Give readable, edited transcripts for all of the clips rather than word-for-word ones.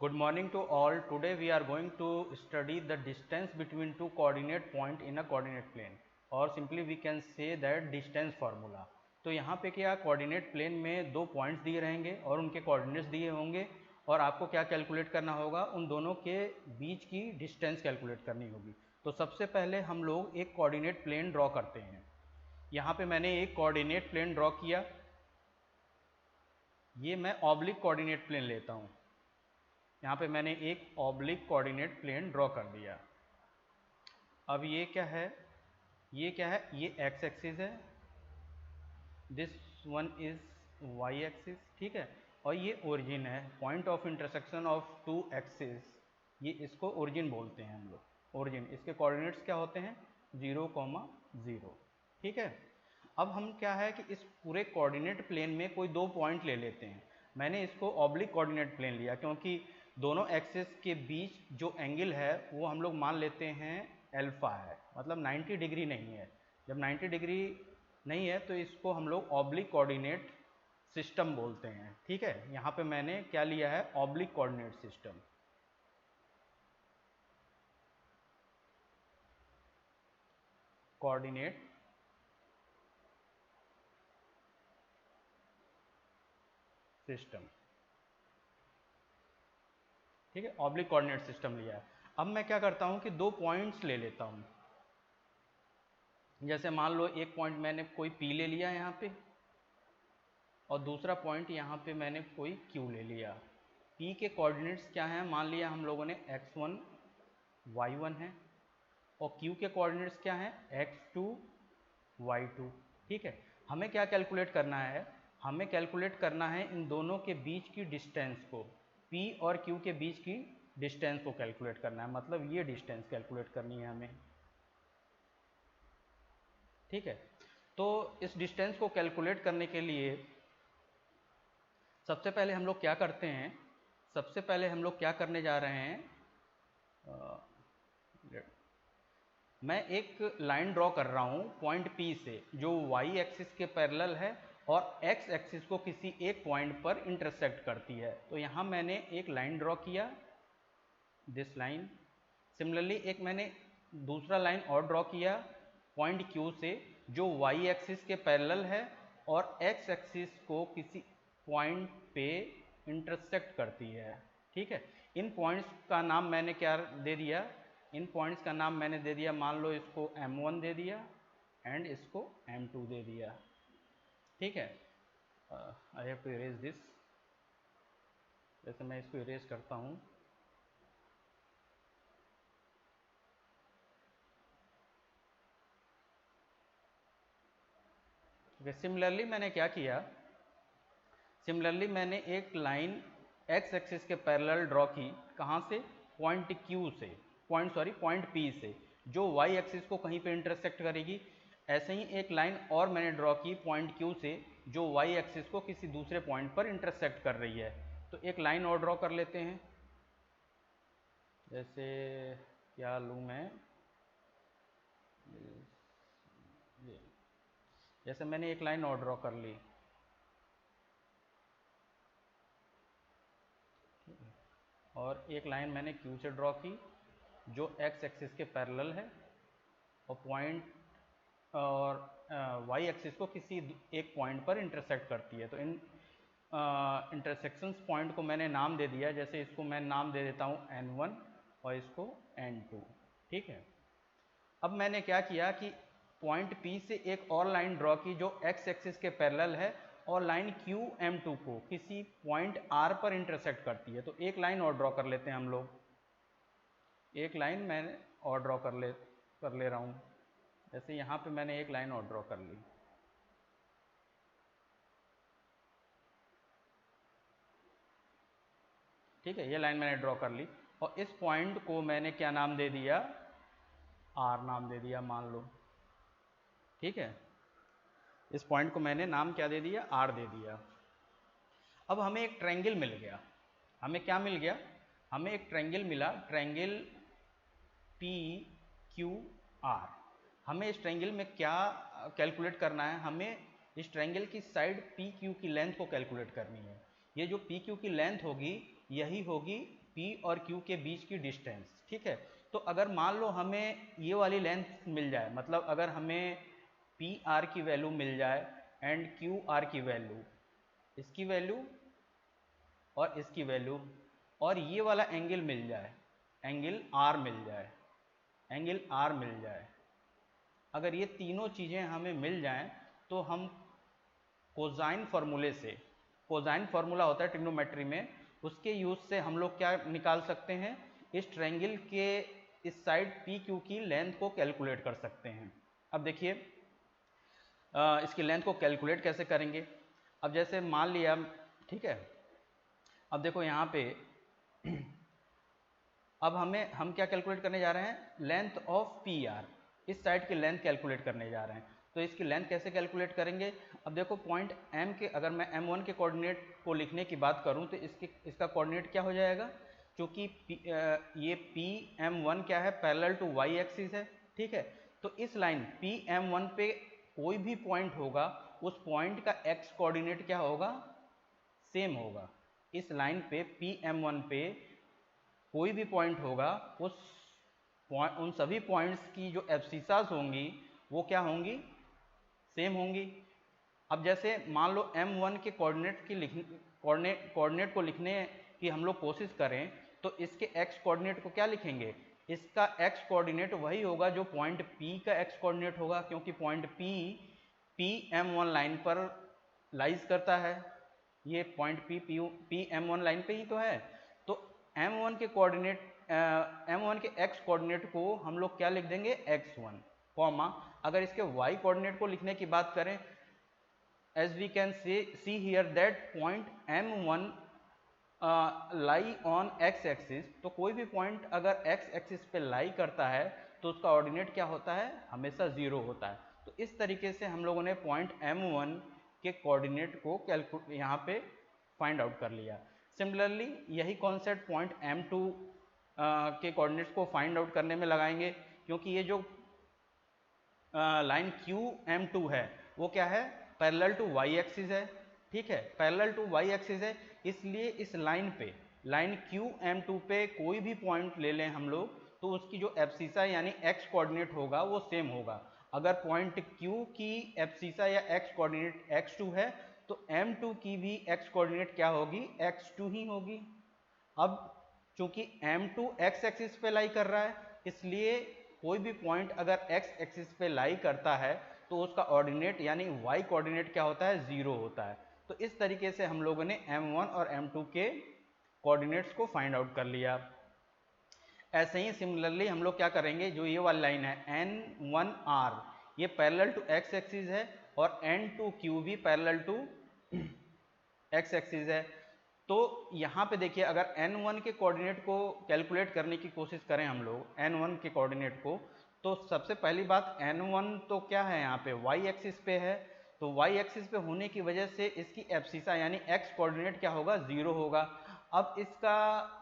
Good morning to all. Today we are going to study the distance between two coordinate point in a coordinate plane, or simply we can say that distance formula. तो यहाँ पे क्या coordinate plane में दो points दिए रहेंगे और उनके कोऑर्डिनेट्स दिए होंगे और आपको क्या कैलकुलेट करना होगा, उन दोनों के बीच की डिस्टेंस कैलकुलेट करनी होगी। तो सबसे पहले हम लोग एक कोऑर्डिनेट प्लेन ड्रॉ करते हैं। यहाँ पे मैंने एक कोऑर्डिनेट प्लेन ड्रॉ किया। ये मैं ऑब्लिक कोऑर्डिनेट प्लेन लेता हूँ। यहाँ पे मैंने एक ऑब्लिक कोऑर्डिनेट प्लेन ड्रॉ कर दिया। अब ये क्या है, ये एक्स एक्सिस है, this one is y axis, ठीक है। और ये ओरिजिन है, point of intersection of two axis, ये इसको ओरिजिन बोलते हैं हम लोग। ओरिजिन, इसके कोऑर्डिनेट्स क्या होते हैं, 0,0, ठीक है। अब हम क्या है कि इस पूरे कोऑर्डिनेट प्लेन में कोई दो पॉइंट ले लेते हैं। मैंने इसको ऑब्लिक कोऑर्डिनेट प्लेन लिया क्योंकि दोनों एक्सिस के बीच जो एंगल है वो हम लोग मान लेते हैं अल्फा है, मतलब 90 डिग्री नहीं है। जब 90 डिग्री नहीं है तो इसको हम लोग ऑब्लिक कोऑर्डिनेट सिस्टम बोलते हैं, ठीक है। यहाँ पे मैंने क्या लिया है, oblique coordinate system. Coordinate system, ठीक है, ऑब्लिक कोऑर्डिनेट सिस्टम लिया है। अब मैं क्या करता हूँ कि दो पॉइंट्स ले लेता हूँ। जैसे मान लो एक पॉइंट मैंने कोई P ले लिया यहाँ पे और दूसरा पॉइंट यहाँ पे मैंने कोई Q ले लिया। P के कोऑर्डिनेट्स क्या हैं, मान लिया हम लोगों ने x1 y1 है और Q के कोऑर्डिनेट्स क्या हैं, x2 y2, ठीक है। हमें क्या कैलकुलेट करना है, हमें कैलकुलेट करना है इन दोनों के बीच की डिस्टेंस को, P और Q के बीच की डिस्टेंस को कैलकुलेट करना है, मतलब ये डिस्टेंस कैलकुलेट करनी है हमें, ठीक है। तो इस डिस्टेंस को कैलकुलेट करने के लिए सबसे पहले हम लोग क्या करते हैं, सबसे पहले हम लोग क्या करने जा रहे हैं, मैं एक लाइन ड्रॉ कर रहा हूँ पॉइंट P से जो y एक्सिस के पैरेलल है और x एक्सिस को किसी एक पॉइंट पर इंटरसेक्ट करती है। तो यहाँ मैंने एक लाइन ड्रॉ किया, दिस लाइन। सिमिलरली एक मैंने दूसरा लाइन और ड्रॉ किया पॉइंट Q से जो y एक्सिस के पैरेलल है और x एक्सिस को किसी पॉइंट पे इंटरसेक्ट करती है, ठीक है। इन पॉइंट्स का नाम मैंने क्या दे दिया, इन पॉइंट्स का नाम मैंने दे दिया, मान लो इसको M1 दे दिया एंड इसको M2 दे दिया, ठीक है। I have to erase this, जैसे मैं इसको इरेज करता हूँ। सिमिलरली मैंने क्या किया, सिमिलरली मैंने एक लाइन x एक्सिस के पैरेलल ड्रॉ की, कहाँ से, पॉइंट Q से, पॉइंट P से जो y एक्सिस को कहीं पे इंटरसेक्ट करेगी। ऐसे ही एक लाइन और मैंने ड्रॉ की पॉइंट Q से जो y एक्सिस को किसी दूसरे पॉइंट पर इंटरसेक्ट कर रही है। तो एक लाइन और ड्रॉ कर लेते हैं, जैसे क्या लूँ मैं, जैसे मैंने एक लाइन और ड्रॉ कर ली, और एक लाइन मैंने Q से ड्रॉ की जो x एक्सिस के पैरेलल है और पॉइंट और y एक्सिस को किसी एक पॉइंट पर इंटरसेक्ट करती है। तो इन इंटरसेक्शंस पॉइंट को मैंने नाम दे दिया, जैसे इसको मैं नाम दे देता हूँ N1 और इसको N2, ठीक है। अब मैंने क्या किया कि पॉइंट P से एक और लाइन ड्रॉ की जो x एक्सिस के पैरेलल है और लाइन QM2 को किसी पॉइंट R पर इंटरसेक्ट करती है। तो एक लाइन और ड्रॉ कर लेते हैं हम लोग, एक लाइन मैंने और ड्रॉ कर ले रहा हूँ, जैसे यहाँ पे मैंने एक लाइन और ड्रॉ कर ली, ठीक है। ये लाइन मैंने ड्रॉ कर ली और इस पॉइंट को मैंने क्या नाम दे दिया, R नाम दे दिया मान लो, ठीक है। इस पॉइंट को मैंने नाम क्या दे दिया, R दे दिया। अब हमें एक ट्रायंगल मिल गया, हमें क्या मिल गया, हमें एक ट्रायंगल मिला, ट्रायंगल PQR। हमें इस ट्रायंगल में क्या कैलकुलेट करना है, हमें इस ट्रायंगल की साइड PQ की लेंथ को कैलकुलेट करनी है। ये जो PQ की लेंथ होगी यही होगी P और Q के बीच की डिस्टेंस, ठीक है। तो अगर मान लो हमें ये वाली लेंथ मिल जाए, मतलब अगर हमें PR की वैल्यू मिल जाए एंड QR की वैल्यू, इसकी वैल्यू और इसकी वैल्यू, और ये वाला एंगल मिल जाए, एंगल R मिल जाए, एंगल R मिल जाए, अगर ये तीनों चीज़ें हमें मिल जाएं तो हम कोसाइन फार्मूले से, कोसाइन फार्मूला होता है ट्रिग्नोमेट्री में, उसके यूज से हम लोग क्या निकाल सकते हैं, इस ट्रायंगल के इस साइड PQ की लेंथ को कैलकुलेट कर सकते हैं। अब देखिए इसकी लेंथ को कैलकुलेट कैसे करेंगे। अब जैसे मान लिया, ठीक है, अब देखो यहाँ पे अब हम क्या कैलकुलेट करने जा रहे हैं, लेंथ ऑफ PR, इस साइड की लेंथ कैलकुलेट करने जा रहे हैं। तो इसकी लेंथ कैसे कैलकुलेट करेंगे। अब देखो पॉइंट M के, अगर मैं M1 के कोऑर्डिनेट को लिखने की बात करूं तो इसका कोऑर्डिनेट क्या हो जाएगा, क्योंकि ये PM1 क्या है, पैरेलल टू Y एक्सिस है, ठीक है। तो इस लाइन PM1 पे कोई भी पॉइंट होगा, उस पॉइंट का X कोऑर्डिनेट क्या होगा, सेम होगा। इस लाइन पे PM1 पे कोई भी पॉइंट होगा, उन सभी पॉइंट्स की जो एब्सिसास होंगी वो क्या होंगी, सेम होंगी। अब जैसे मान लो M1 के कोऑर्डिनेट को लिखने की हम लोग कोशिश करें तो इसके X कोऑर्डिनेट को क्या लिखेंगे, इसका X कोऑर्डिनेट वही होगा जो पॉइंट P का X कोऑर्डिनेट होगा, क्योंकि पॉइंट PM1 लाइन पर लाइज करता है, ये पॉइंट PM1 लाइन पे ही तो है। तो M1 के कोऑर्डिनेट M1 के X कोऑर्डिनेट को हम लोग क्या लिख देंगे, X1, कॉमा अगर इसके Y कोऑर्डिनेट को लिखने की बात करें, as we can see here that point M1 lie on X axis, तो कोई भी पॉइंट अगर X एक्सिस पे लाई करता है तो उसका ऑर्डिनेट क्या होता है, हमेशा 0 होता है। तो इस तरीके से हम लोगों ने पॉइंट M1 के कोऑर्डिनेट को यहाँ पे फाइंड आउट कर लिया। सिमिलरली यही कॉन्सेप्ट पॉइंट M2 के कोऑर्डिनेट्स को फाइंड आउट करने में लगाएंगे, क्योंकि ये जो लाइन QM2 है वो क्या है, पैरेलल टू Y एक्सिस है, ठीक है, पैरेलल टू Y एक्सिस है। इसलिए इस लाइन पे, लाइन QM2 पे कोई भी पॉइंट ले लें हम लोग तो उसकी जो एब्सिसा यानी X कोऑर्डिनेट होगा वो सेम होगा। अगर पॉइंट Q की एब्सिसा या X कोऑर्डिनेट X2 है तो M2 की भी X कोऑर्डिनेट क्या होगी, X2 ही होगी। अब चूंकि M2 X एक्सिस पे लाई कर रहा है, इसलिए कोई भी पॉइंट अगर X एक्सिस पे लाई करता है तो उसका ऑर्डिनेट यानी Y कोऑर्डिनेट क्या होता है, 0 होता है। तो इस तरीके से हम लोगों ने M1 और M2 के कोऑर्डिनेट्स को फाइंड आउट कर लिया। ऐसे ही सिमिलरली हम लोग क्या करेंगे, जो ये वाली लाइन है N1R, ये पैरेलल टू X एक्सिस है और N2Q भी पैरेलल टू X एक्सिस है। तो यहाँ पे देखिए अगर N1 के कोऑर्डिनेट को कैलकुलेट करने की कोशिश करें हम लोग, N1 के कोऑर्डिनेट को, तो सबसे पहली बात N1 तो क्या है, यहाँ पे Y एक्सिस पे है, तो Y एक्सिस पे होने की वजह से इसकी एब्सिसा यानी X कोऑर्डिनेट क्या होगा, 0 होगा। अब इसका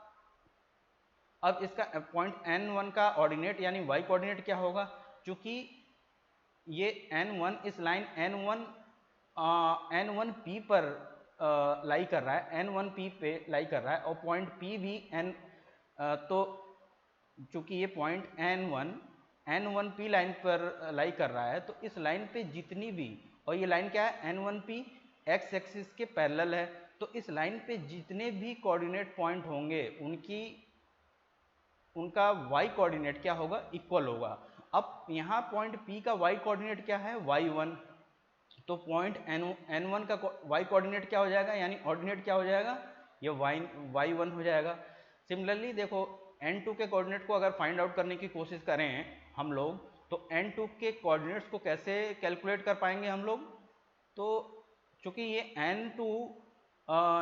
पॉइंट N1 का ऑर्डिनेट यानी Y कोऑर्डिनेट क्या होगा, क्योंकि ये N1 इस लाइन N1P पर लाई कर रहा है, N1P पे लाई कर रहा है और पॉइंट P भी तो चूंकि ये पॉइंट N1P लाइन पर लाई कर रहा है, तो इस लाइन पे जितनी भी, और ये लाइन क्या है, N1P X एक्सिस के पैरेलल है, तो इस लाइन पे जितने भी कोऑर्डिनेट पॉइंट होंगे उनका Y कोऑर्डिनेट क्या होगा, इक्वल होगा। अब यहाँ पॉइंट P का Y कोऑर्डिनेट क्या है, Y1, तो पॉइंट N1 का Y कोऑर्डिनेट क्या हो जाएगा, यानी ऑर्डिनेट क्या हो जाएगा, ये Y1 हो जाएगा। सिमिलरली देखो N2 के कोऑर्डिनेट को अगर फाइंड आउट करने की कोशिश करें हम लोग, तो N2 के कोऑर्डिनेट्स को कैसे कैलकुलेट कर पाएंगे हम लोग, तो चूंकि ये N2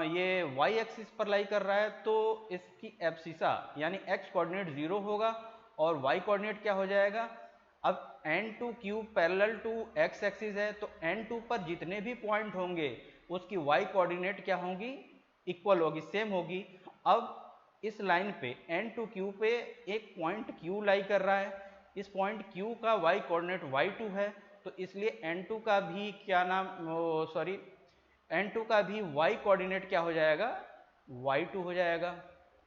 ये Y एक्सिस पर लाई कर रहा है, तो इसकी एब्सिसा यानी X कोऑर्डिनेट 0 होगा और Y कोऑर्डिनेट क्या हो जाएगा। अब N2Q parallel to X axis है, तो N2 पर जितने भी पॉइंट होंगे उसकी Y कोऑर्डिनेट क्या होगी, इक्वल होगी, सेम होगी। अब इस लाइन पे N2Q पे एक पॉइंट Q लाई कर रहा है, इस पॉइंट Q का Y कोऑर्डिनेट Y2 है, तो इसलिए N2 का भी N2 का भी Y कोऑर्डिनेट क्या हो जाएगा, Y2 हो जाएगा।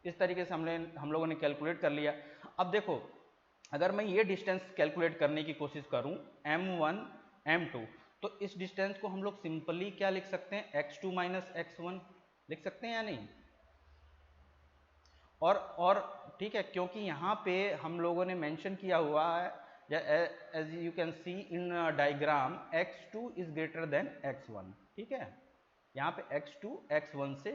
इस तरीके से हम लोगों ने कैलकुलेट कर लिया। अब देखो, अगर मैं ये डिस्टेंस कैलकुलेट करने की कोशिश करूं m1 m2, तो इस डिस्टेंस को हम लोग सिंपली क्या लिख सकते हैं, x2 माइनस x1 लिख सकते हैं या नहीं। और ठीक है, क्योंकि यहाँ पे हम लोगों ने मेंशन किया हुआ है as you can see in diagram x2 is greater than x1, ठीक है, यहाँ पे x2 x1 से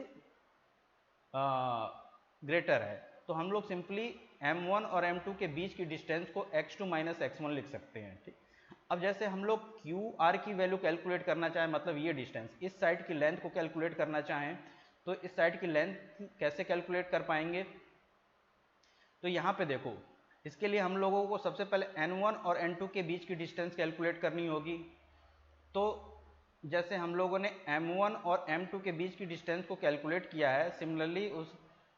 ग्रेटर है, तो हम लोग सिंपली m1 और m2 के बीच की डिस्टेंस को x2 माइनस x1 लिख सकते हैं, ठीक। अब जैसे हम लोग QR की वैल्यू कैलकुलेट करना चाहें, मतलब ये डिस्टेंस, इस साइड की लेंथ को कैलकुलेट करना चाहें, तो इस साइड की लेंथ कैसे कैलकुलेट कर पाएंगे। तो यहाँ पे देखो, इसके लिए हम लोगों को सबसे पहले n1 और n2 के बीच की डिस्टेंस कैलकुलेट करनी होगी। तो जैसे हम लोगों ने m1 और m2 के बीच की डिस्टेंस को कैलकुलेट किया है, सिमिलरली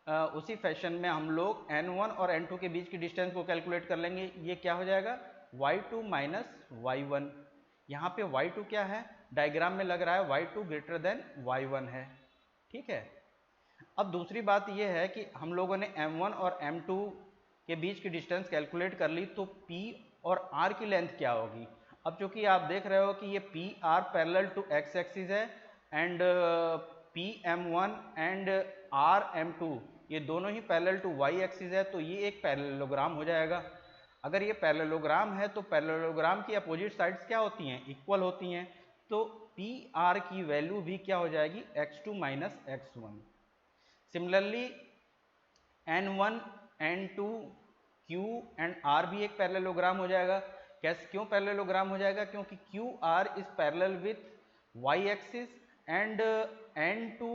उसी फैशन में हम लोग n1 और n2 के बीच की डिस्टेंस को कैलकुलेट कर लेंगे। ये क्या हो जाएगा, y2 माइनस y1। यहाँ पे y2 क्या है, डायग्राम में लग रहा है y2 ग्रेटर देन y1 है, ठीक है। अब दूसरी बात ये है कि हम लोगों ने m1 और m2 के बीच की डिस्टेंस कैलकुलेट कर ली, तो p और r की लेंथ क्या होगी। अब चूंकि आप देख रहे हो कि ये P R parallel to x axis है and P m1 and R m2 ये दोनों ही पैरेलल टू वाई एक्सिस है, तो ये एक पैरेललोग्राम हो जाएगा। अगर ये पैरेललोग्राम है तो पैरेललोग्राम की अपोजिट साइड्स क्या होती हैं, इक्वल होती हैं, तो पी आर की वैल्यू भी क्या हो जाएगी, x2 minus x1। Similarly n1 n2 q and r भी एक पैरेललोग्राम हो जाएगा। कैसे, क्यों पैरेललोग्राम हो जाएगा, क्योंकि Q R is parallel with y axis and n2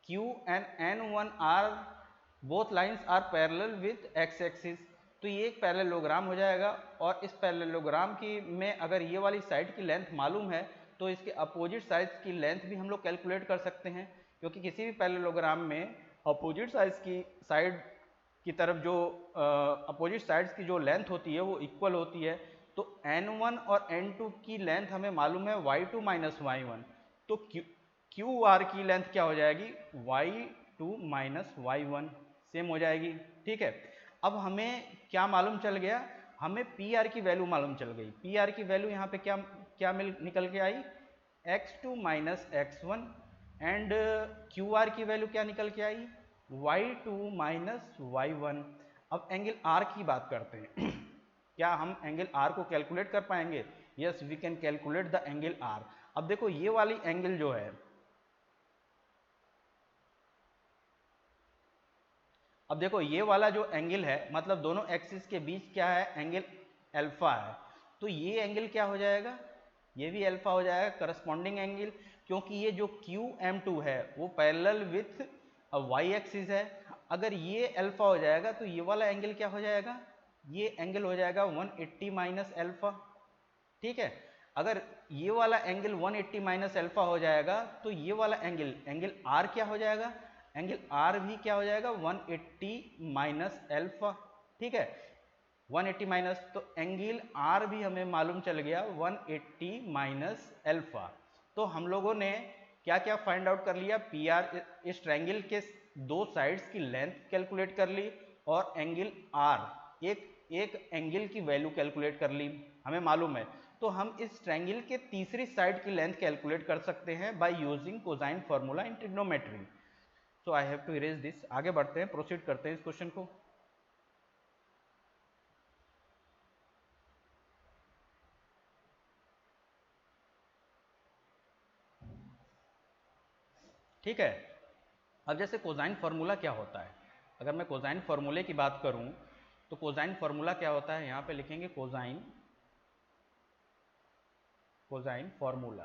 q and n1 r both lines are parallel with x axis, तो ये एक पैरेललोग्राम हो जाएगा। और इस पैरेललोग्राम की में अगर ये वाली साइड की लेंथ मालूम है, तो इसके अपोजिट साइड्स की लेंथ भी हम लोग कैलकुलेट कर सकते हैं, क्योंकि किसी भी पैरेललोग्राम में अपोजिट साइड की तरफ जो अपोजिट साइड्स की जो लेंथ होती है वो इक्वल होती है। तो n1 और n2 की लेंथ हमें मालूम है y2 माइनस y1, तो QR की लेंथ क्या हो जाएगी, y2 माइनस y1 सेम हो जाएगी, ठीक है। अब हमें क्या मालूम चल गया, हमें PR की वैल्यू मालूम चल गई। PR की वैल्यू यहाँ पे क्या क्या निकल के आई, x2 minus x1 and QR की वैल्यू क्या निकल के आई, y2 माइनस y1। अब एंगल R की बात करते हैं क्या हम एंगल R को कैलकुलेट कर पाएंगे, yes we can calculate the angle R। अब देखो ये वाली एंगल जो है, अब देखो ये वाला जो एंगल है, मतलब दोनों एक्सिस के बीच क्या है, एंगल अल्फा है, तो ये एंगल क्या हो जाएगा, ये भी अल्फा हो जाएगा करस्पॉन्डिंग एंगल, क्योंकि ये जो QM2 है वो पैरेलल विथ वाई एक्सिस है। अगर ये अल्फा हो जाएगा तो ये वाला एंगल क्या हो जाएगा, ये एंगल हो जाएगा 180 माइनस अल्फा, ठीक है। अगर ये वाला एंगल 180 माइनस अल्फा हो जाएगा, तो ये वाला एंगल R क्या हो जाएगा, एंगल R भी क्या हो जाएगा, 180 माइनस अल्फा, ठीक है, 180 माइनस, तो एंगल R भी हमें मालूम चल गया 180 माइनस अल्फा। तो हम लोगों ने क्या क्या फाइंड आउट कर लिया, PR इस ट्रायंगल के दो साइड्स की लेंथ कैलकुलेट कर ली, और एंगल R एक एंगल की वैल्यू कैलकुलेट कर ली, हमें मालूम है। तो हम इस ट्रायंगल के तीसरी साइड की लेंथ कैलकुलेट कर सकते हैं by using cosine formula in trigonometry. So I have to erase this. आगे बढ़ते हैं, प्रोसीड करते हैं इस क्वेश्चन को। ठीक है, अब जैसे कोसाइन फार्मूला क्या होता है, अगर मैं कोसाइन फार्मूले की बात करूं, तो कोसाइन फार्मूला क्या होता है, यहां पे लिखेंगे कोसाइन फार्मूला।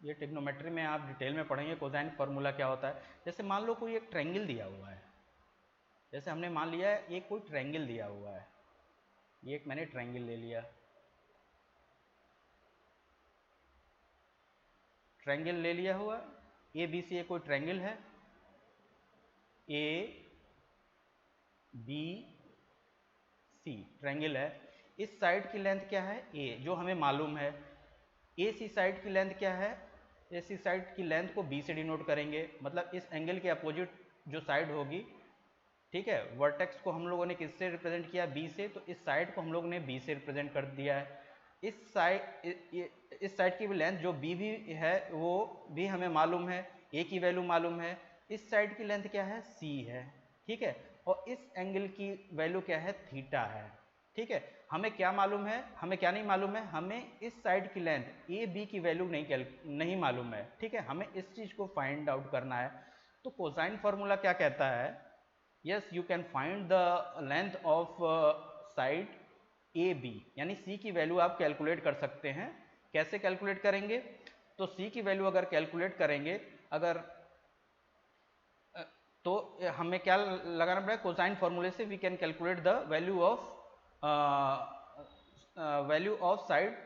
ये ट्रिग्नोमेट्री में आप डिटेल में पढ़ेंगे कोसाइन फार्मूला क्या होता है। जैसे मान लो कोई एक ट्रायंगल दिया हुआ है, जैसे हमने मान लिया है ये कोई ट्रायंगल दिया हुआ है, ये एक मैंने ट्रायंगल ले लिया, ट्रायंगल ले लिया हुआ, ए बी सी कोई ट्रायंगल है, ए बी सी ट्रायंगल है। इस साइड की लेंथ क्या है, ए, जो हमें मालूम है। ए सी साइड की लेंथ क्या है, इसी साइड की लेंथ को बी से डिनोट करेंगे, मतलब इस एंगल के अपोजिट जो साइड होगी, ठीक है, वर्टेक्स को हम लोगों ने किससे रिप्रेजेंट किया, बी से, तो इस साइड को हम लोगों ने बी से रिप्रेजेंट कर दिया है। इस साइड की भी लेंथ जो बी भी है वो भी हमें मालूम है, ए की वैल्यू मालूम है, इस साइड की लेंथ क्या है, सी है, ठीक है, और इस एंगल की वैल्यू क्या है, थीटा है, ठीक है। हमें क्या मालूम है, हमें क्या नहीं मालूम है, हमें इस साइड की लेंथ ए बी की वैल्यू नहीं मालूम है, ठीक है, हमें इस चीज़ को फाइंड आउट करना है। तो कोसाइन फार्मूला क्या कहता है, yes you can find the length of side A B, यानी सी की वैल्यू आप कैलकुलेट कर सकते हैं। कैसे कैलकुलेट करेंगे, तो सी की वैल्यू अगर कैलकुलेट करेंगे, अगर तो हमें क्या लगाना पड़ेगा, कोसाइन फॉर्मूले से we can calculate the value of side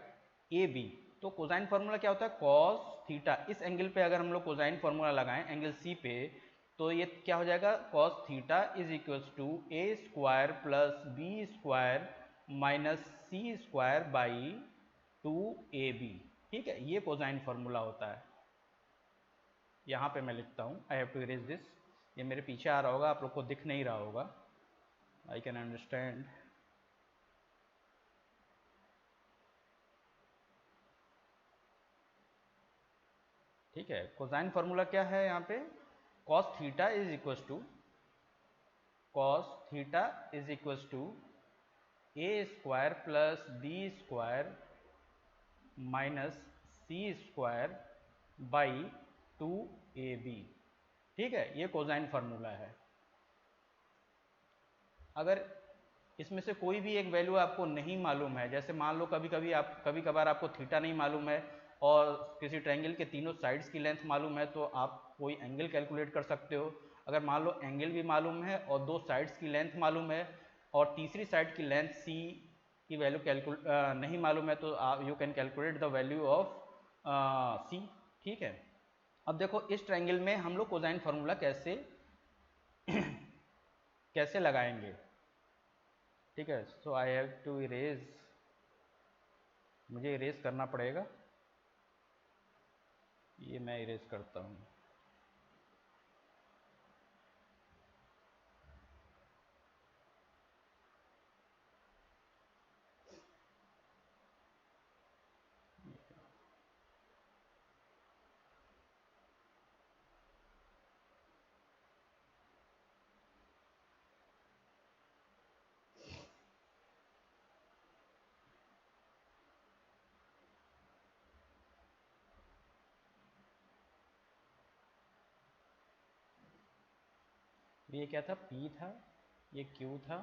A B. तो कोसाइन फार्मूला क्या होता है, कॉस थीटा, इस एंगल पे अगर हम लोग कोसाइन फार्मूला लगाएं एंगल सी पे, तो ये क्या हो जाएगा, cos theta is equals to A square plus B square minus C square by 2ab, ठीक है, ये कोसाइन फार्मूला होता है। यहाँ पे मैं लिखता हूँ, I have to erase this, ये मेरे पीछे आ रहा होगा, आप लोग को दिख नहीं रहा होगा, आई कैन अंडरस्टैंड। ठीक है, कोसाइन फार्मूला क्या है यहाँ पे, cos theta is equals to, cos theta is equals to A square plus B square minus C square by 2ab, ठीक है, ये कोसाइन फार्मूला है। अगर इसमें से कोई भी एक वैल्यू आपको नहीं मालूम है, जैसे मान लो कभी कभार आपको थीटा नहीं मालूम है और किसी ट्रायंगल के तीनों साइड्स की लेंथ मालूम है, तो आप कोई एंगल कैलकुलेट कर सकते हो। अगर मान लो एंगल भी मालूम है और दो साइड्स की लेंथ मालूम है और तीसरी साइड की लेंथ सी की वैल्यू नहीं मालूम है, तो you can calculate the value of C, ठीक है। अब देखो इस ट्रायंगल में हम लोग कोसाइन फार्मूला कैसे कैसे लगाएंगे, ठीक है। सो आई हैव टू इरेज, मुझे इरेज करना पड़ेगा, ये मैं इरेज करता हूँ। ये क्या था, P था, ये Q था,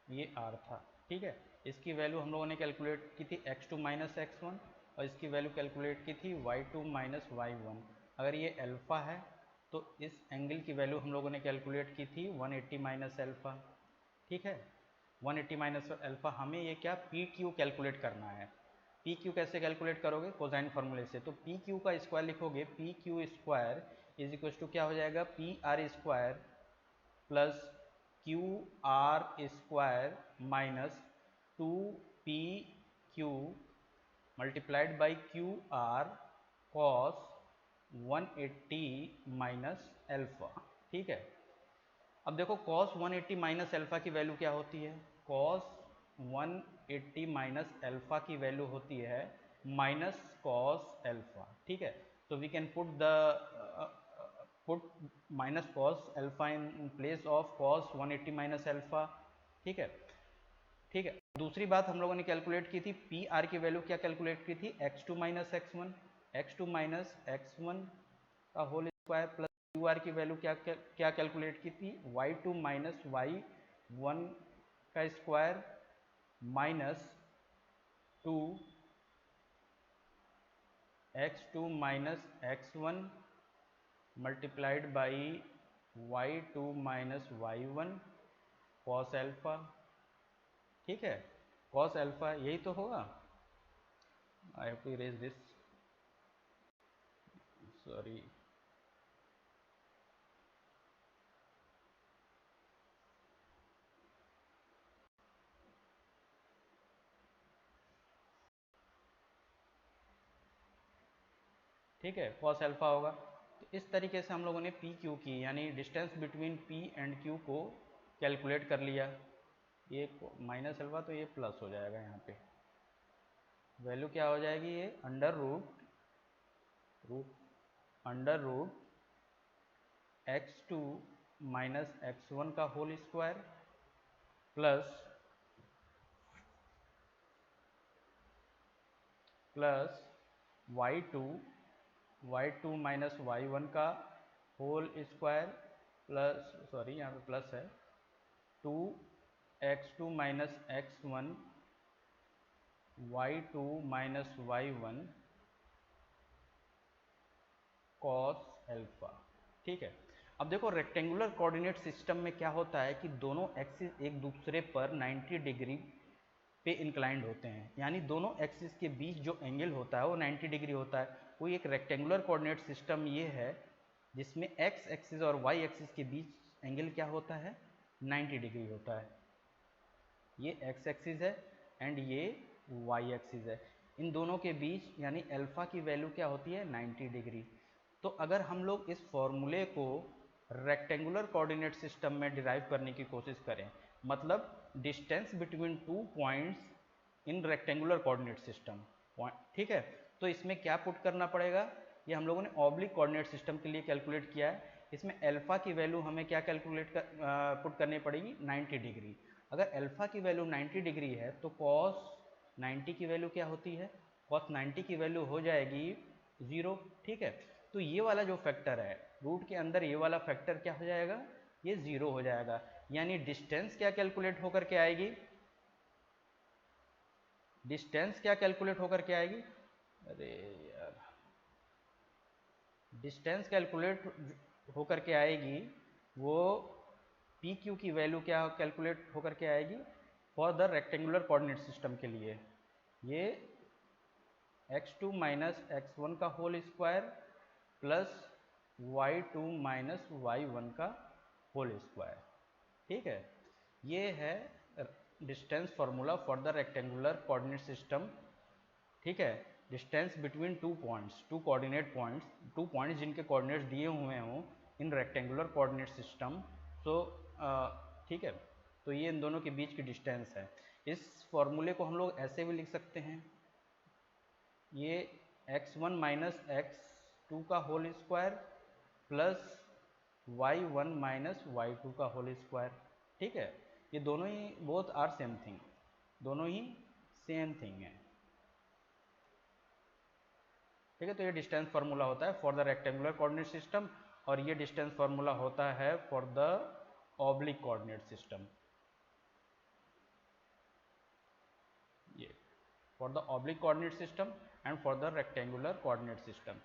ये R था, ठीक है। इसकी वैल्यू हम लोगों ने कैलकुलेट की थी x2 माइनस x1 और इसकी वैल्यू कैलकुलेट की थी y2 माइनस y1। अगर ये अल्फ़ा है तो इस एंगल की वैल्यू हम लोगों ने कैलकुलेट की थी 180 माइनस अल्फ़ा, ठीक है, 180 माइनस अल्फ़ा। हमें ये क्या पी क्यू कैलकुलेट करना है। पी क्यू कैसे कैलकुलेट करोगे, कोसाइन फार्मूले से, तो पी क्यू का स्क्वायर लिखोगे, P Q square is equal to क्या हो जाएगा, P R square plus Q R square minus 2pq multiplied by Q R cos 180 minus alpha, ठीक है। अब देखो cos 180 माइनस एल्फा की वैल्यू क्या होती है, cos 180 माइनस एल्फा की वैल्यू होती है माइनस कॉस एल्फा, ठीक है। तो we can put minus cos alpha in place of cos 180 minus alpha, ठीक है, ठीक है। दूसरी बात हम लोगों ने कैलकुलेट की थी, पी आर की वैल्यू क्या कैलकुलेट की थी, x2 माइनस एक्स वन का whole square plus Q R की वैल्यू क्या क्या, क्या कैलकुलेट की थी, y2 माइनस y1 का square minus 2x2 minus x1 multiplied by y2 minus y1 cos alpha, ठीक है, कॉस एल्फा यही तो होगा। I have to erase this, sorry. ठीक है, कॉस अल्फा होगा। तो इस तरीके से हम लोगों ने पी क्यू की यानी distance between P and Q को कैलकुलेट कर लिया। ये माइनस अल्फा तो ये प्लस हो जाएगा, यहाँ पे वैल्यू क्या हो जाएगी, ये under root x2 minus x1 का whole square plus y2 minus y1 का होल स्क्वायर प्लस, सॉरी यहाँ पे प्लस है, 2x2 minus x1 y2 minus y1 cos alpha. ठीक है, अब देखो रेक्टेंगुलर कोऑर्डिनेट सिस्टम में क्या होता है कि दोनों एक्सिस एक दूसरे पर 90 डिग्री पे इंक्लाइंड होते हैं, यानी दोनों एक्सिस के बीच जो एंगल होता है वो 90 डिग्री होता है। कोई एक रेक्टेंगुलर कोऑर्डिनेट सिस्टम ये है जिसमें एक्स एक्सिस और वाई एक्सिस के बीच एंगल क्या होता है, 90 डिग्री होता है। ये एक्स एक्सिस है एंड ये वाई एक्सिस है, इन दोनों के बीच यानी अल्फा की वैल्यू क्या होती है, 90 डिग्री। तो अगर हम लोग इस फॉर्मूले को रेक्टेंगुलर कोऑर्डिनेट सिस्टम में डिराइव करने की कोशिश करें, मतलब distance between two points in rectangular coordinate system, ठीक है, तो इसमें क्या पुट करना पड़ेगा, ये हम लोगों ने ऑब्लिक कोऑर्डिनेट सिस्टम के लिए कैलकुलेट किया है। इसमें अल्फा की वैल्यू हमें क्या पुट करनी पड़ेगी, 90 डिग्री। अगर अल्फा की वैल्यू 90 डिग्री है तो कॉस 90 की वैल्यू क्या होती है, कॉस 90 की वैल्यू हो जाएगी 0। ठीक है, तो ये वाला जो फैक्टर है रूट के अंदर, ये वाला फैक्टर क्या हो जाएगा, ये 0 हो जाएगा। यानी डिस्टेंस क्या कैलकुलेट होकर के आएगी, डिस्टेंस क्या कैलकुलेट होकर के आएगी, अरे यार, डिस्टेंस कैलकुलेट होकर के आएगी वो पी क्यू की वैल्यू क्या कैलकुलेट होकर के आएगी for the rectangular coordinate system के लिए, ये x2 माइनस x1 का whole square plus y2 minus y1 का होल स्क्वायर। ठीक है, ये है distance formula for the rectangular coordinate system. ठीक है, distance between two points, two coordinate points, two points जिनके कोऑर्डिनेट्स दिए हुए हों in rectangular coordinate system. So ठीक है, तो ये इन दोनों के बीच की डिस्टेंस है। इस फॉर्मूले को हम लोग ऐसे भी लिख सकते हैं, ये x1 माइनस x2 का whole square plus y1 minus y2 का होल स्क्वायर। ठीक है, ये दोनों ही बोथ आर सेम थिंग, दोनों ही सेम थिंग है। ठीक है, तो ये डिस्टेंस फार्मूला होता है for the rectangular coordinate system और ये डिस्टेंस फार्मूला होता है for the oblique coordinate system. ये for the oblique coordinate system and for the rectangular coordinate system,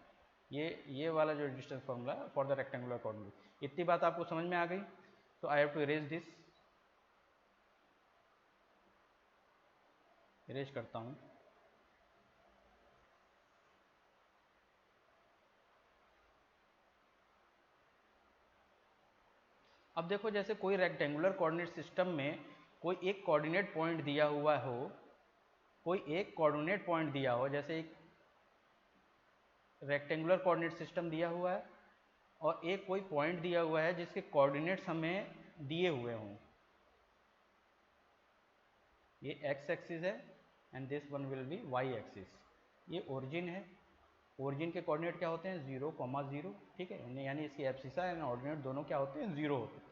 ये वाला जो distance formula for the rectangular coordinate. इतनी बात आपको समझ में आ गई, तो I have to erase this, erase करता हूँ। अब देखो, जैसे कोई रेक्टेंगुलर कोऑर्डिनेट सिस्टम में कोई एक कोऑर्डिनेट पॉइंट दिया हुआ हो, कोई एक कोऑर्डिनेट पॉइंट दिया हो, जैसे एक रेक्टेंगुलर कोऑर्डिनेट सिस्टम दिया हुआ है और एक कोई पॉइंट दिया हुआ है जिसके कोऑर्डिनेट्स हमें दिए हुए हों, ये एक्स एक्सिस है and this one will be y axis, ये ओरिजिन है, ओरिजिन के कोऑर्डिनेट क्या होते हैं, 0,0। ठीक है, यानी इसकी एब्सिसा एंड ऑर्डिनेट दोनों क्या होते हैं, 0 होते हैं।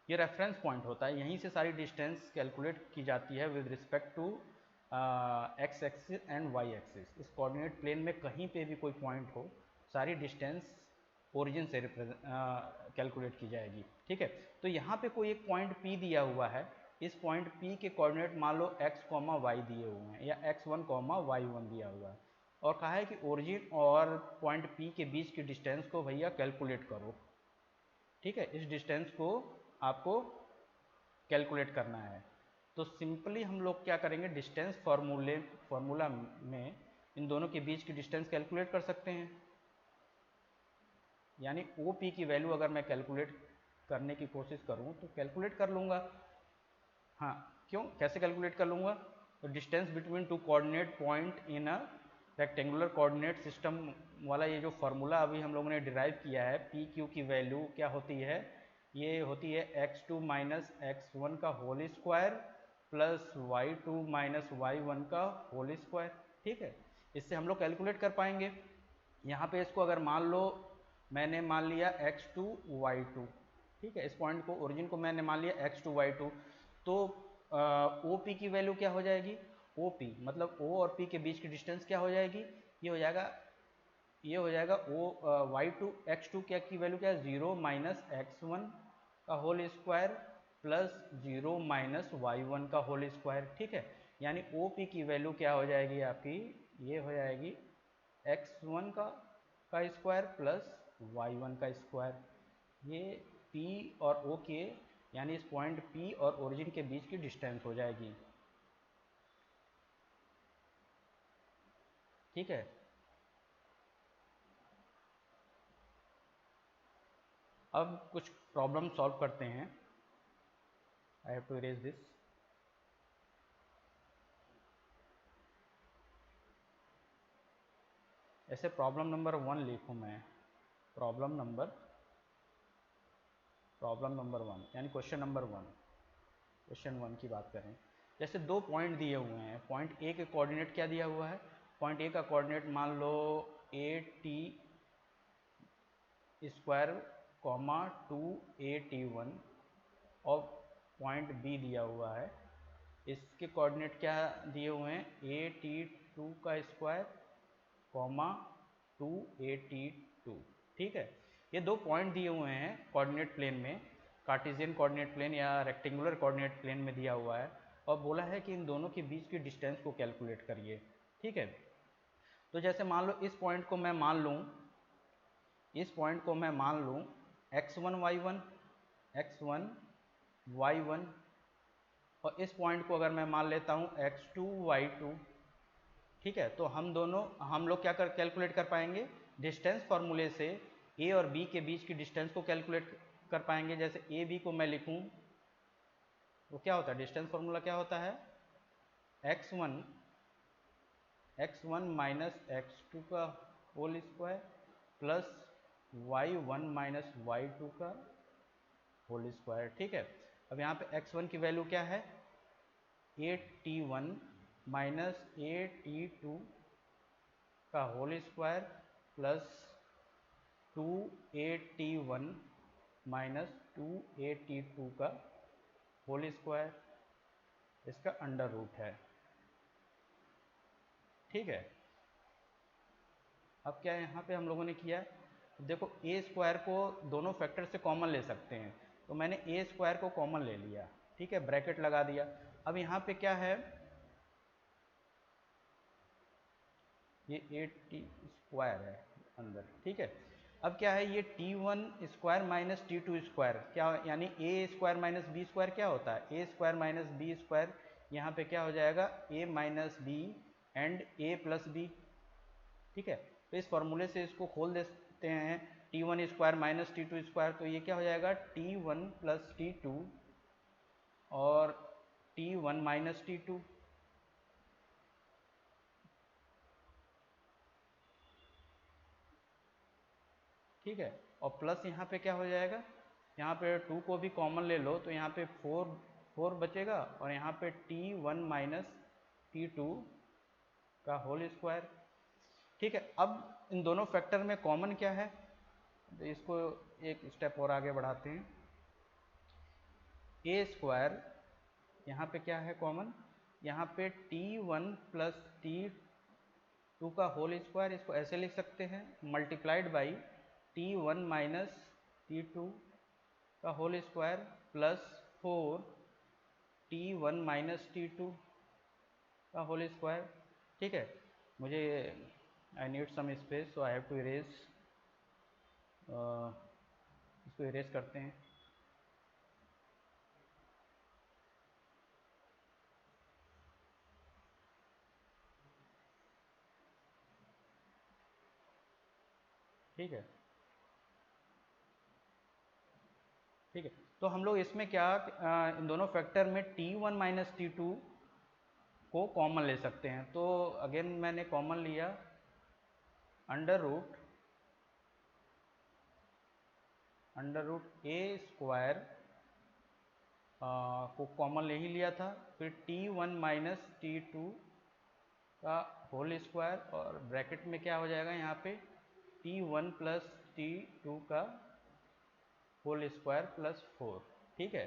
ये रेफरेंस पॉइंट होता है, यहीं से सारी डिस्टेंस कैलकुलेट की जाती है with respect to x axis and y axis. इस कोऑर्डिनेट प्लेन में कहीं पे भी कोई पॉइंट हो, सारी डिस्टेंस ओरिजिन से कैलकुलेट की जाएगी। ठीक है, तो यहाँ पे कोई एक पॉइंट P दिया हुआ है, इस पॉइंट P के कोऑर्डिनेट मान लो x, y दिए हुए हैं या x1, y1 दिया हुआ है और कहा है कि ओरिजिन और पॉइंट P के बीच की डिस्टेंस को भैया कैलकुलेट करो। ठीक है, इस डिस्टेंस को आपको कैलकुलेट करना है। तो सिंपली हम लोग क्या करेंगे, डिस्टेंस फार्मूला में इन दोनों के बीच की डिस्टेंस कैलकुलेट कर सकते हैं, यानी OP की वैल्यू अगर मैं कैलकुलेट करने की कोशिश करूं तो कैलकुलेट कर लूँगा। हाँ, क्यों, कैसे कैलकुलेट कर लूँगा, तो distance between to coordinate point in a rectangular coordinate system वाला ये जो फार्मूला अभी हम लोगों ने डिराइव किया है, पी क्यू की वैल्यू क्या होती है, ये होती है x2 माइनस x1 का whole square plus y2 minus y1 का होल स्क्वायर। ठीक है, इससे हम लोग कैलकुलेट कर पाएंगे। यहाँ पे इसको अगर मान लो मैंने मान लिया x2 y2, ठीक है, इस पॉइंट को ओरिजिन को मैंने मान लिया x2 y2, तो OP की वैल्यू क्या हो जाएगी, OP मतलब O और P के बीच की डिस्टेंस क्या हो जाएगी, ये हो जाएगा y2 x2 क्या की वैल्यू क्या है, 0 माइनस x1 का whole square plus 0 minus y1 का होल स्क्वायर। ठीक है, यानी OP की वैल्यू क्या हो जाएगी आपकी, ये हो जाएगी x1 का स्क्वायर प्लस y1 का स्क्वायर। ये P और O के यानी इस पॉइंट P और ओरिजिन के बीच की डिस्टेंस हो जाएगी। ठीक है, अब कुछ प्रॉब्लम सॉल्व करते हैं। I have to erase this. ऐसे प्रॉब्लम नंबर 1 लिखूँ मैं, प्रॉब्लम नंबर 1 यानी क्वेश्चन नंबर 1, क्वेश्चन 1 की बात करें। जैसे दो पॉइंट दिए हुए हैं, पॉइंट ए के कोऑर्डिनेट क्या दिया हुआ है, पॉइंट ए का कोऑर्डिनेट मान लो AT स्क्वायर कॉमा 2AT1 और पॉइंट बी दिया हुआ है, इसके कोऑर्डिनेट क्या दिए हुए हैं, AT2 का स्क्वायर कॉमा 2AT2। ठीक है, ये दो पॉइंट दिए हुए हैं कोऑर्डिनेट प्लेन में, कार्टेशियन कोऑर्डिनेट प्लेन या रेक्टेंगुलर कोऑर्डिनेट प्लेन में दिया हुआ है, और बोला है कि इन दोनों के बीच की डिस्टेंस को कैलकुलेट करिए। ठीक है, तो जैसे मान लो इस पॉइंट को मैं मान लूँ, x1 y1 और इस पॉइंट को अगर मैं मान लेता हूँ x2 y2। ठीक है, तो हम लोग क्या कैलकुलेट कर पाएंगे, डिस्टेंस फार्मूले से ए और बी के बीच की डिस्टेंस को कैलकुलेट कर पाएंगे। जैसे ए बी को मैं लिखूं तो क्या होता है, डिस्टेंस फार्मूला क्या होता है, x1 माइनस x2 का whole square plus y1 minus y2 का होल स्क्वायर। ठीक है, अब यहाँ पे x1 की वैल्यू क्या है, 8t1 माइनस 8t2 का whole square plus 2AT1 minus 2AT2 का होल स्क्वायर, इसका अंडर रूट है। ठीक है, अब क्या यहाँ पे हम लोगों ने किया, देखो ए स्क्वायर को दोनों फैक्टर से कॉमन ले सकते हैं, तो मैंने ए स्क्वायर को कॉमन ले लिया। ठीक है, ब्रैकेट लगा दिया। अब यहाँ पे क्या है, ये 8t स्क्वायर है अंदर। ठीक है, अब क्या है, ये t1 square minus t2 square क्या, यानी a square minus B square क्या होता है, a square minus B square, यहाँ पे क्या हो जाएगा, a minus B and a plus B. ठीक है, तो इस फॉर्मूले से इसको खोल देते हैं, t1 square minus t2 square, तो ये क्या हो जाएगा, t1 प्लस t2 और t1 माइनस t2। ठीक है, और प्लस यहाँ पे क्या हो जाएगा, यहाँ पे 2 को भी कॉमन ले लो तो यहाँ पे 4 बचेगा, और यहाँ पे t1 माइनस t2 का होल स्क्वायर। ठीक है, अब इन दोनों फैक्टर में कॉमन क्या है, तो इसको एक स्टेप और आगे बढ़ाते हैं। ए स्क्वायर यहाँ पे क्या है कॉमन, यहाँ पे t1 प्लस t2 का होल स्क्वायर, इसको ऐसे लिख सकते हैं, multiplied by t1 minus t2 का whole square plus 4t1 minus t2 का होल स्क्वायर। ठीक है, मुझे I need some space, so I have to erase, इसको इरेज करते हैं। ठीक है, ठीक है, तो हम लोग इसमें क्या, इन दोनों फैक्टर में t1 माइनस t2 को कॉमन ले सकते हैं। तो अगेन मैंने कॉमन लिया अंडर रूट ए स्क्वायर को कॉमन ले ही लिया था, फिर T1 माइनस T2 का होल स्क्वायर, और ब्रैकेट में क्या हो जाएगा यहाँ पे T1 प्लस T2 का होल स्क्वायर प्लस 4। ठीक है,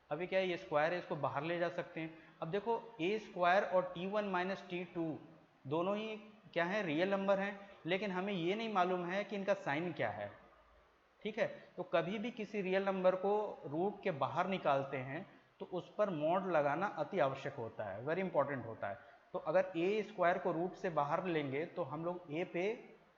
अभी क्या है, ये स्क्वायर है, इसको बाहर ले जा सकते हैं। अब देखो ए स्क्वायर और T1 माइनस T2 दोनों ही क्या है, रियल नंबर हैं, लेकिन हमें ये नहीं मालूम है कि इनका साइन क्या है। ठीक है, तो कभी भी किसी रियल नंबर को रूट के बाहर निकालते हैं तो उस पर मॉड लगाना अति आवश्यक होता है, वेरी इंपॉर्टेंट होता है। तो अगर ए स्क्वायर को रूट से बाहर लेंगे तो हम लोग ए पे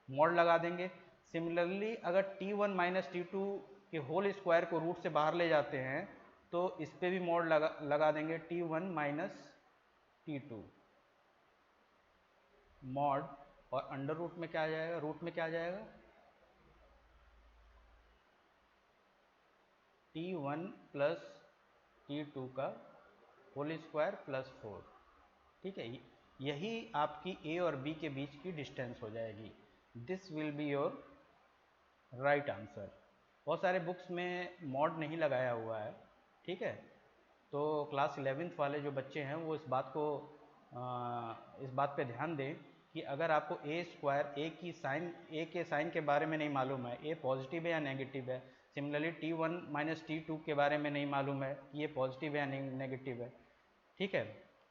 मॉड लगा देंगे। सिमिलरली अगर T1 माइनस T2 के होल स्क्वायर को रूट से बाहर ले जाते हैं तो इस पे भी मॉड लगा देंगे, T1 माइनस T2 मॉड, और अंडर रूट में क्या आ जाएगा, रूट में क्या आ जाएगा T1 प्लस T2 का होल स्क्वायर प्लस 4। ठीक है, यही आपकी A और B के बीच की डिस्टेंस हो जाएगी। This will be your right answer. बहुत सारे बुक्स में मॉड नहीं लगाया हुआ है। ठीक है, तो क्लास 11th वाले जो बच्चे हैं वो इस बात पे ध्यान दें कि अगर आपको ए स्क्वायर ए के साइन के बारे में नहीं मालूम है, ए पॉजिटिव है या नेगेटिव है, सिमिलरली T1 माइनस T2 के बारे में नहीं मालूम है कि ये पॉजिटिव है या नेगेटिव है। ठीक है,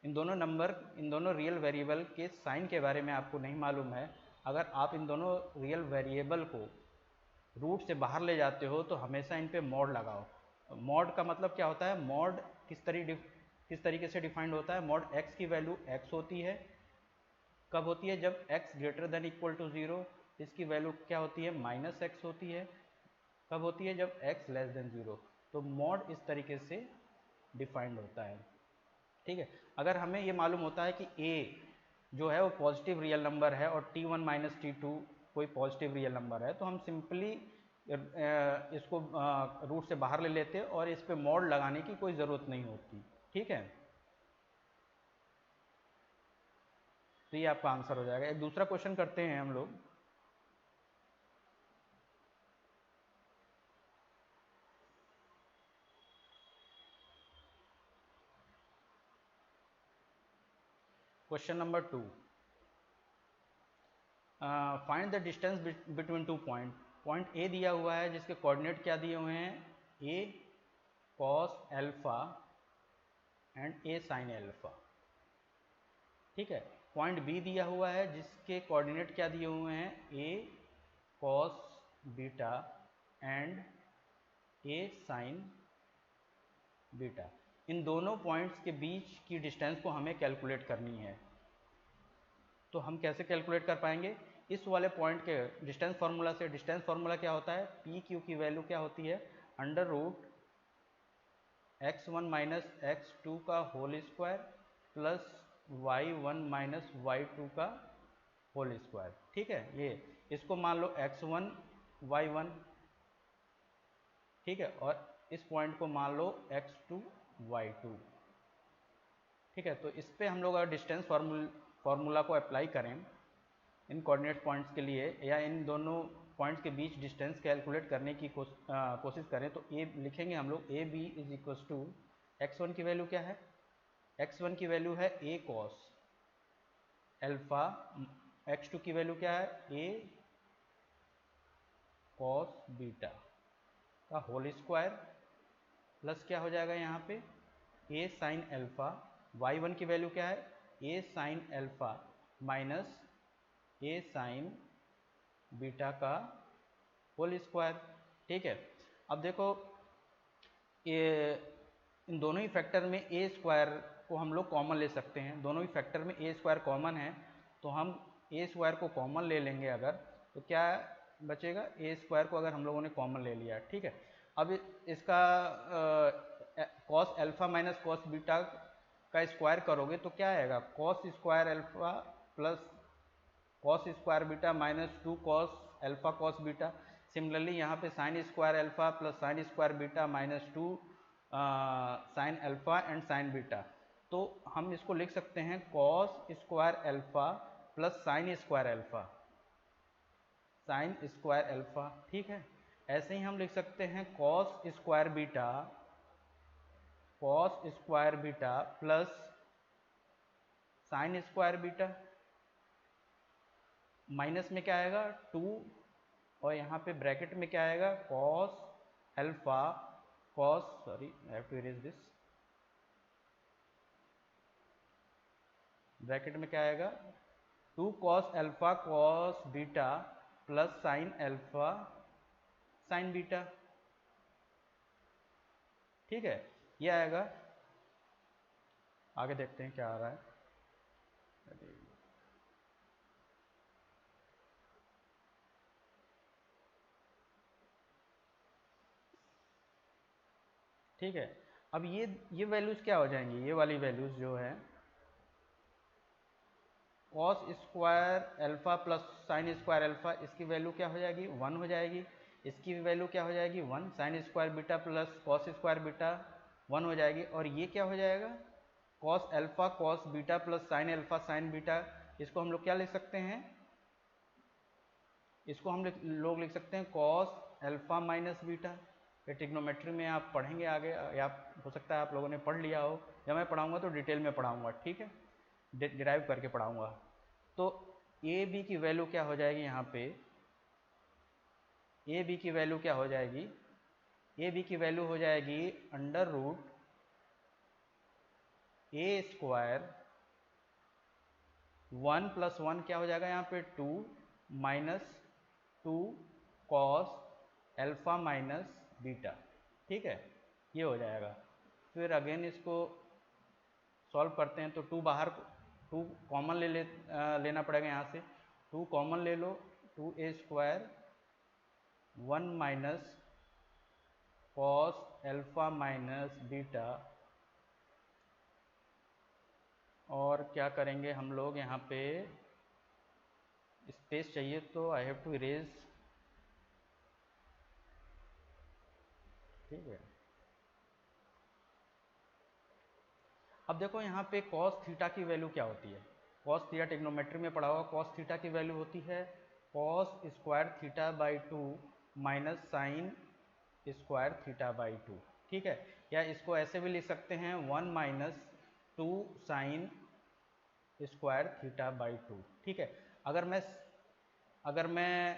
इन दोनों रियल वेरिएबल के साइन के बारे में आपको नहीं मालूम है, अगर आप इन दोनों रियल वेरिएबल को रूट से बाहर ले जाते हो तो हमेशा इन पे मॉड लगाओ। मॉड का मतलब क्या होता है, मॉड किस तरीके से डिफाइंड होता है, मॉड x की वैल्यू x होती है, कब होती है, जब x greater than equal to 0। इसकी वैल्यू क्या होती है, माइनस x होती है, कब होती है, जब x लेस देन 0। तो मॉड इस तरीके से डिफाइंड होता है। ठीक है, अगर हमें ये मालूम होता है कि a जो है वो पॉजिटिव रियल नंबर है और T1 माइनस T2 कोई पॉजिटिव रियल नंबर है, तो हम सिंपली इसको रूट से बाहर ले लेते और इस पे मॉड लगाने की कोई ज़रूरत नहीं होती। ठीक है, तो ये आपका आंसर हो जाएगा। एक दूसरा क्वेश्चन करते हैं हम लोग। Question number 2, find the distance between two point. Point A दिया हुआ है जिसके कोऑर्डिनेट क्या दिए हुए हैं, A cos alpha and A sine alpha. ठीक है, पॉइंट बी दिया हुआ है जिसके कोऑर्डिनेट क्या दिए हुए हैं, A cos beta and A sine beta. इन दोनों पॉइंट्स के बीच की डिस्टेंस को हमें कैलकुलेट करनी है। तो हम कैसे कैलकुलेट कर पाएंगे, इस वाले पॉइंट के डिस्टेंस फार्मूला से। डिस्टेंस फार्मूला क्या होता है, पी क्यू की वैल्यू क्या होती है, under root x1 minus x2 का whole square plus y1 minus y2 का होल स्क्वायर। ठीक है, ये इसको मान लो x1 y1। ठीक है, और इस पॉइंट को मान लो x2 y2। ठीक है, तो इस पे हम लोग अगर डिस्टेंस फार्मूला को अप्लाई करें इन कोऑर्डिनेट पॉइंट्स के लिए, या इन दोनों पॉइंट्स के बीच डिस्टेंस कैलकुलेट करने की कोशिश करें, तो ए लिखेंगे हम लोग, A B is equals to x1 की वैल्यू क्या है, x1 की वैल्यू है a कॉस एल्फा, x2 की वैल्यू क्या है, a कॉस बीटा का होल स्क्वायर प्लस क्या हो जाएगा यहाँ पे a साइन एल्फा, y1 की वैल्यू क्या है, a sine alpha minus a sign beta का होल स्क्वायर। ठीक है, अब देखो ये इन दोनों ही फैक्टर में ए स्क्वायर को हम लोग कॉमन ले सकते हैं। दोनों ही फैक्टर में ए स्क्वायर कॉमन है, तो हम ए स्क्वायर को कॉमन ले लेंगे अगर, तो क्या बचेगा, ए स्क्वायर को अगर हम लोगों ने कॉमन ले लिया। ठीक है, अब इसका cos alpha minus cos beta का स्क्वायर करोगे तो क्या आएगा, cos square alpha plus cos square beta minus 2 cos alpha cos beta. Similarly यहाँ पे sine square alpha plus sine square beta minus 2 sine alpha and sign beta. तो हम इसको लिख सकते हैं cos square alpha plus sine square alpha. Sign square alpha, ठीक है। ऐसे ही हम लिख सकते हैं cos square beta plus sine square beta, minus में क्या आएगा 2 और यहाँ पे ब्रैकेट में क्या आएगा cos alpha sorry I have to erase this, bracket में क्या आएगा 2 cos alpha cos beta plus sine alpha sine beta, ठीक है। ये आएगा। आगे देखते हैं क्या आ रहा है। ठीक है, अब ये वैल्यूज क्या हो जाएंगी, ये वाली वैल्यूज जो है cos square alpha plus sign square alpha, इसकी वैल्यू क्या हो जाएगी 1 हो जाएगी। इसकी वैल्यू क्या हो जाएगी 1, sine square beta plus cos square beta 1 हो जाएगी। और ये क्या हो जाएगा cos alpha cos beta plus sine alpha sine beta, इसको हम लोग क्या लिख सकते हैं, इसको हम लोग लिख सकते हैं कॉस अल्फा माइनस बीटा। ये ट्रिग्नोमेट्री में आप पढ़ेंगे आगे, या हो सकता है आप लोगों ने पढ़ लिया हो, या मैं पढ़ाऊंगा तो डिटेल में पढ़ाऊंगा, ठीक है, डिराइव करके पढ़ाऊंगा। तो ए बी की वैल्यू क्या हो जाएगी, यहाँ पे ए बी की वैल्यू क्या हो जाएगी, ए बी की वैल्यू हो जाएगी अंडर रूट ए स्क्वायर 1 प्लस 1 क्या हो जाएगा यहाँ पे 2 minus 2 cos alpha minus beta, ठीक है, ये हो जाएगा। फिर अगेन इसको सॉल्व करते हैं तो 2 बाहर 2 कॉमन लेना पड़ेगा, यहाँ से 2 कॉमन ले लो, 2a square 1 minus cos alpha minus beta, और क्या करेंगे हम लोग यहाँ पे स्पेस चाहिए तो आई हैव टू इरेज, ठीक है। अब देखो यहाँ पे कॉस थीटा की वैल्यू क्या होती है, कॉस थीटा ट्रिग्नोमेट्री में पढ़ा हुआ, कॉस थीटा की वैल्यू होती है cos square theta by 2 minus sine square theta by 2, ठीक है। या इसको ऐसे भी लिख सकते हैं 1 minus 2 sine square theta by 2, ठीक है। अगर मैं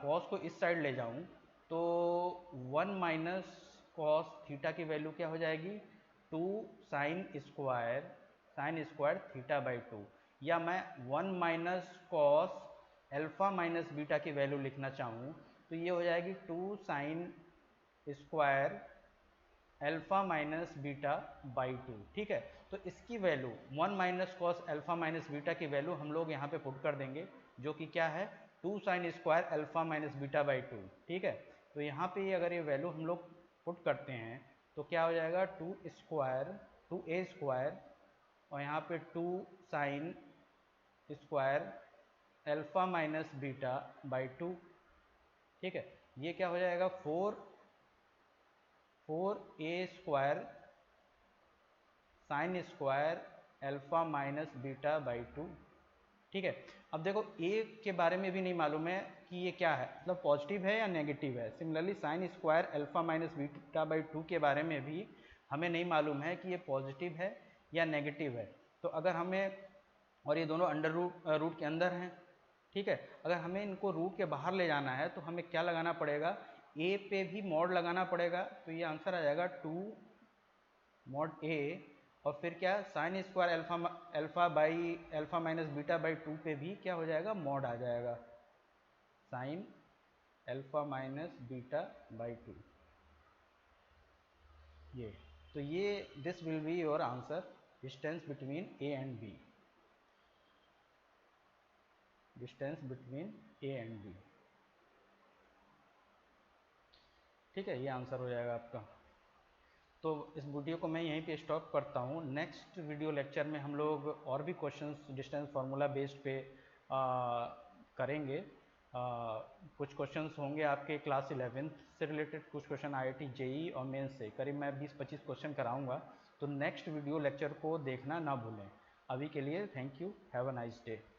कॉस को इस साइड ले जाऊं तो 1 माइनस कॉस थीटा की वैल्यू क्या हो जाएगी 2 साइन स्क्वायर थीटा बाई 2, या मैं 1 minus cos alpha minus beta की वैल्यू लिखना चाहूँ तो ये हो जाएगी 2 sign square alpha minus beta by 2, ठीक है। तो इसकी value 1 minus cos alpha minus beta की वैल्यू हम लोग यहाँ पे पुट कर देंगे, जो कि क्या है 2 sign square alpha minus beta by 2, ठीक है। तो यहाँ पे अगर ये वैल्यू हम लोग पुट करते हैं तो क्या हो जाएगा 2a स्क्वायर और यहाँ पे 2 sign square alpha minus beta by 2, ठीक है। ये क्या हो जाएगा 4a square sine square alpha minus beta by 2, ठीक है। अब देखो a के बारे में भी नहीं मालूम है कि ये क्या है, मतलब पॉजिटिव है या नेगेटिव है। Similarly sign square alpha minus beta by 2 के बारे में भी हमें नहीं मालूम है कि ये पॉजिटिव है या नेगेटिव है। तो अगर हमें, और ये दोनों अंडर रूट के अंदर हैं, ठीक है, अगर हमें इनको रूट के बाहर ले जाना है तो हमें क्या लगाना पड़ेगा, ए पे भी मॉड लगाना पड़ेगा। तो ये आंसर आ जाएगा 2 मॉड ए, और फिर क्या sine square alpha minus beta by 2 पे भी क्या हो जाएगा मॉड आ जाएगा sine alpha minus beta by 2, ये। तो ये this will be your answer, distance between A and B, distance between A and B, ठीक है, ये आंसर हो जाएगा आपका। तो इस वीडियो को मैं यहीं पे स्टॉप करता हूँ। नेक्स्ट वीडियो लेक्चर में हम लोग और भी क्वेश्चंस डिस्टेंस फार्मूला बेस्ड पे करेंगे। कुछ क्वेश्चंस होंगे आपके क्लास 11th से रिलेटेड, कुछ क्वेश्चन IIT JEE और मेंस से, करीब मैं 20-25 क्वेश्चन कराऊंगा। तो नेक्स्ट वीडियो लेक्चर को देखना ना भूलें। अभी के लिए thank you, have a nice day.